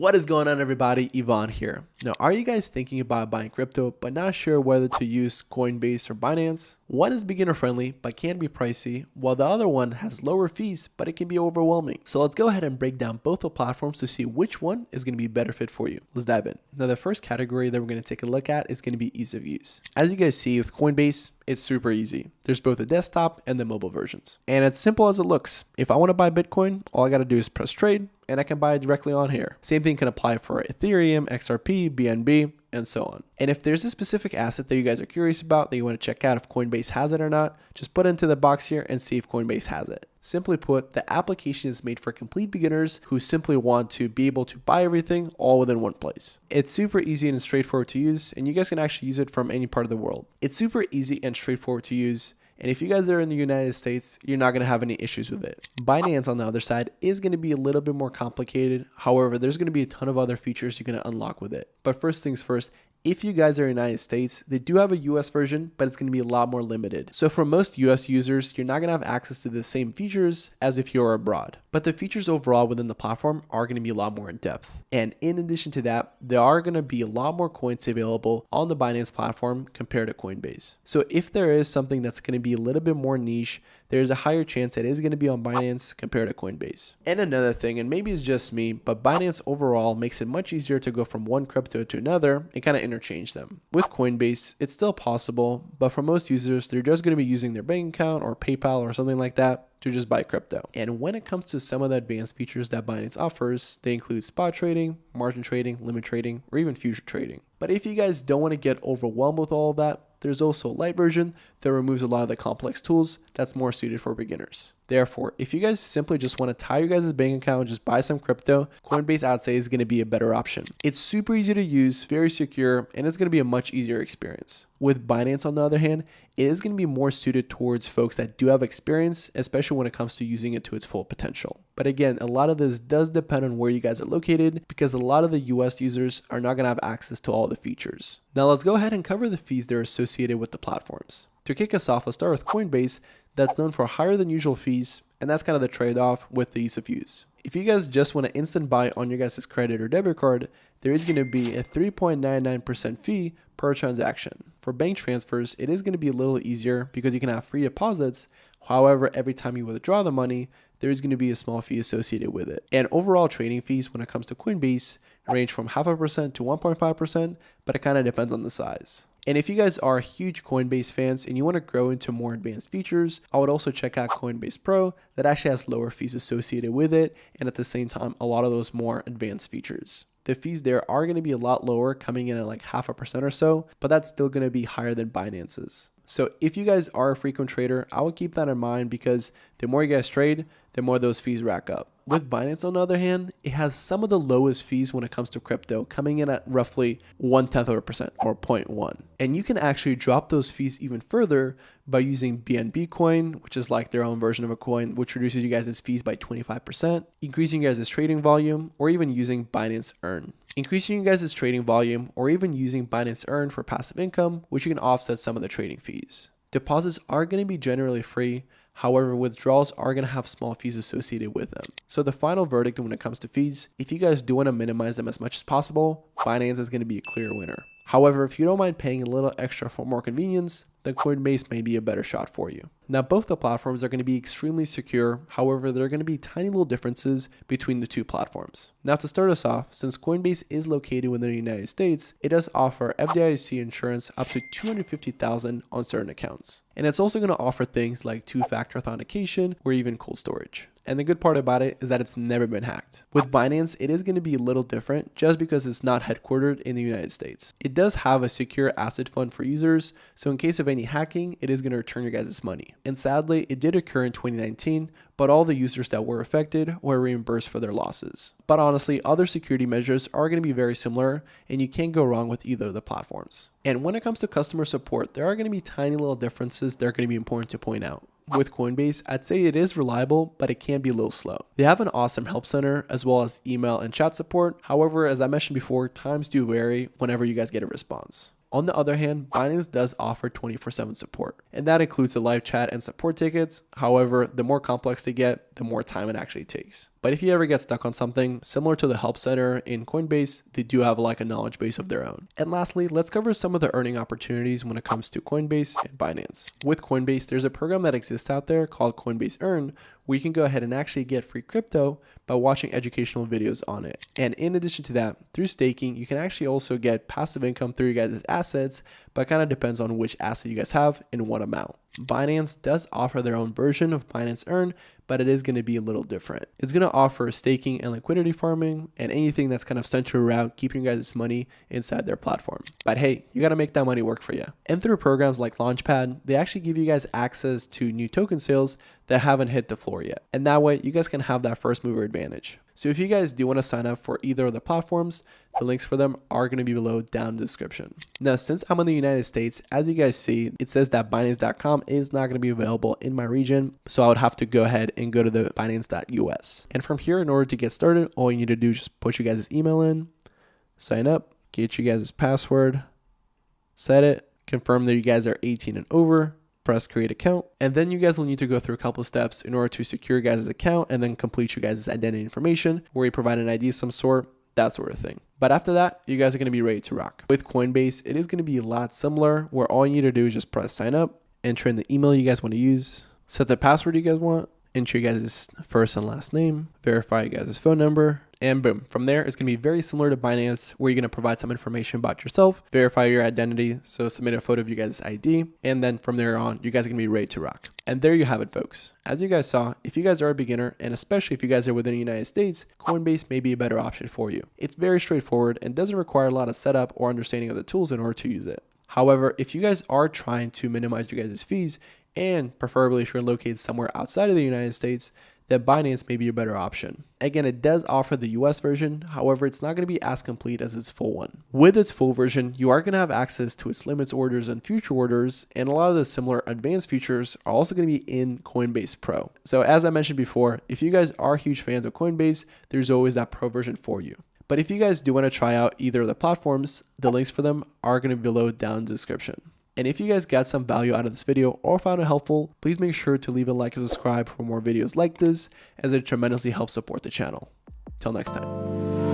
What is going on, everybody? Yvonne here. Now, are you guys thinking about buying crypto but not sure whether to use Coinbase or Binance? One is beginner friendly but can be pricey, while the other one has lower fees but it can be overwhelming. So let's go ahead and break down both the platforms to see which one is going to be a better fit for you. Let's dive in. Now, the first category that we're going to take a look at is going to be ease of use. As you guys see with Coinbase, it's super easy. There's both the desktop and the mobile versions. And it's simple as it looks. If I want to buy Bitcoin, all I got to do is press trade and I can buy it directly on here. Same thing can apply for Ethereum, XRP, BNB, and so on. And if there's a specific asset that you guys are curious about that you want to check out if Coinbase has it or not, just put it into the box here and see if Coinbase has it. Simply put, the application is made for complete beginners who simply want to be able to buy everything all within one place. It's super easy and straightforward to use, and you guys can actually use it from any part of the world. It's super easy and straightforward to use. And if you guys are in the United States, you're not going to have any issues with it. Binance, on the other side, is going to be a little bit more complicated. However, there's going to be a ton of other features you're going to unlock with it. But first things first, if you guys are in the United States, they do have a US version, but it's going to be a lot more limited. So for most US users, you're not going to have access to the same features as if you're abroad. But the features overall within the platform are going to be a lot more in depth. And in addition to that, there are going to be a lot more coins available on the Binance platform compared to Coinbase. So if there is something that's going to be a little bit more niche, there's a higher chance it is going to be on Binance compared to Coinbase. And another thing, and maybe it's just me, but Binance overall makes it much easier to go from one crypto to another and kind of interchange them. With Coinbase, it's still possible, but for most users, they're just going to be using their bank account or PayPal or something like that to just buy crypto. And when it comes to some of the advanced features that Binance offers, they include spot trading, margin trading, limit trading, or even future trading. But if you guys don't want to get overwhelmed with all of that, there's also a light version that removes a lot of the complex tools that's more suited for beginners. Therefore, if you guys simply just want to tie your guys' bank account and just buy some crypto, Coinbase, I'd say, is going to be a better option. It's super easy to use, very secure, and it's going to be a much easier experience. With Binance, on the other hand, it is going to be more suited towards folks that do have experience, especially when it comes to using it to its full potential. But again, a lot of this does depend on where you guys are located because a lot of the US users are not going to have access to all the features. Now let's go ahead and cover the fees that are associated with the platforms. To kick us off, let's start with Coinbase, that's known for higher than usual fees, and that's kind of the trade-off with the ease of use. If you guys just want to instant buy on your guys' credit or debit card, there is going to be a 3.99% fee per transaction. For bank transfers, it is going to be a little easier because you can have free deposits. However, every time you withdraw the money, there is going to be a small fee associated with it. And overall trading fees when it comes to Coinbase range from 0.5% to 1.5%, but it kind of depends on the size. And if you guys are huge Coinbase fans and you want to grow into more advanced features, I would also check out Coinbase Pro that actually has lower fees associated with it, and at the same time, a lot of those more advanced features. The fees there are going to be a lot lower, coming in at like 0.5% or so, but that's still going to be higher than Binance's. So if you guys are a frequent trader, I would keep that in mind because the more you guys trade, the more those fees rack up. With Binance, on the other hand, it has some of the lowest fees when it comes to crypto, coming in at roughly 0.1% or 0.1. And you can actually drop those fees even further by using BNB coin, which is like their own version of a coin, which reduces you guys' fees by 25%, increasing your guys' trading volume, or even using Binance Earn. Increasing you guys' trading volume, or even using Binance Earn for passive income, which you can offset some of the trading fees. Deposits are going to be generally free. However, withdrawals are going to have small fees associated with them. So the final verdict when it comes to fees, if you guys do want to minimize them as much as possible, Binance is going to be a clear winner. However, if you don't mind paying a little extra for more convenience, then Coinbase may be a better shot for you. Now, both the platforms are going to be extremely secure. However, there are going to be tiny little differences between the two platforms. Now, to start us off, since Coinbase is located within the United States, it does offer FDIC insurance up to $250,000 on certain accounts. And it's also going to offer things like two-factor authentication or even cold storage. And the good part about it is that it's never been hacked. With Binance, it is going to be a little different just because it's not headquartered in the United States. It does have a secure asset fund for users, so in case of any hacking, it is going to return your guys' money. And sadly, it did occur in 2019, but all the users that were affected were reimbursed for their losses. But honestly, other security measures are going to be very similar, and you can't go wrong with either of the platforms. And when it comes to customer support, there are going to be tiny little differences that are going to be important to point out. With Coinbase, I'd say it is reliable, but it can be a little slow. They have an awesome help center as well as email and chat support. However, as I mentioned before, times do vary whenever you guys get a response. On the other hand, Binance does offer 24/7 support, and that includes the live chat and support tickets. However, the more complex they get, the more time it actually takes. But if you ever get stuck on something similar to the help center in Coinbase, they do have like a knowledge base of their own. And lastly, let's cover some of the earning opportunities when it comes to Coinbase and Binance. With Coinbase, there's a program that exists out there called Coinbase Earn, where you can go ahead and actually get free crypto by watching educational videos on it. And in addition to that, through staking, you can actually also get passive income through your guys' assets, but it kind of depends on which asset you guys have and what amount. Binance does offer their own version of Binance Earn, but it is going to be a little different. It's going to offer staking and liquidity farming and anything that's kind of centered around keeping your guys' money inside their platform. But hey, you got to make that money work for you. And through programs like Launchpad, they actually give you guys access to new token sales that haven't hit the floor yet. And that way you guys can have that first mover advantage. So if you guys do want to sign up for either of the platforms, the links for them are going to be below down in the description. Now, since I'm in the United States, as you guys see, it says that Binance.com is not going to be available in my region. So I would have to go ahead and go to the Binance.us. And from here, in order to get started, all you need to do is just put your guys' email in, sign up, get you guys' password, set it, confirm that you guys are 18 and over, press create account, and then you guys will need to go through a couple of steps in order to secure your guys' account and then complete your guys' identity information where you provide an ID of some sort, that sort of thing. But after that, you guys are going to be ready to rock. With Coinbase, it is going to be a lot similar where all you need to do is just press sign up, enter in the email you guys want to use, set the password you guys want, enter your guys' first and last name, verify your guys' phone number, and boom. From there, it's going to be very similar to Binance where you're going to provide some information about yourself, verify your identity, so submit a photo of your guys' ID, and then from there on, you guys are going to be ready to rock. And there you have it, folks. As you guys saw, if you guys are a beginner, and especially if you guys are within the United States, Coinbase may be a better option for you. It's very straightforward and doesn't require a lot of setup or understanding of the tools in order to use it. However, if you guys are trying to minimize your guys' fees, and preferably if you're located somewhere outside of the United States, then Binance may be a better option. Again, it does offer the US version, however, it's not going to be as complete as its full one. With its full version, you are going to have access to its limits orders and future orders, and a lot of the similar advanced features are also going to be in Coinbase Pro. So as I mentioned before, if you guys are huge fans of Coinbase, there's always that Pro version for you. But if you guys do want to try out either of the platforms, the links for them are going to be below down in the description. And if you guys got some value out of this video or found it helpful, please make sure to leave a like and subscribe for more videos like this, as it tremendously helps support the channel. Till next time.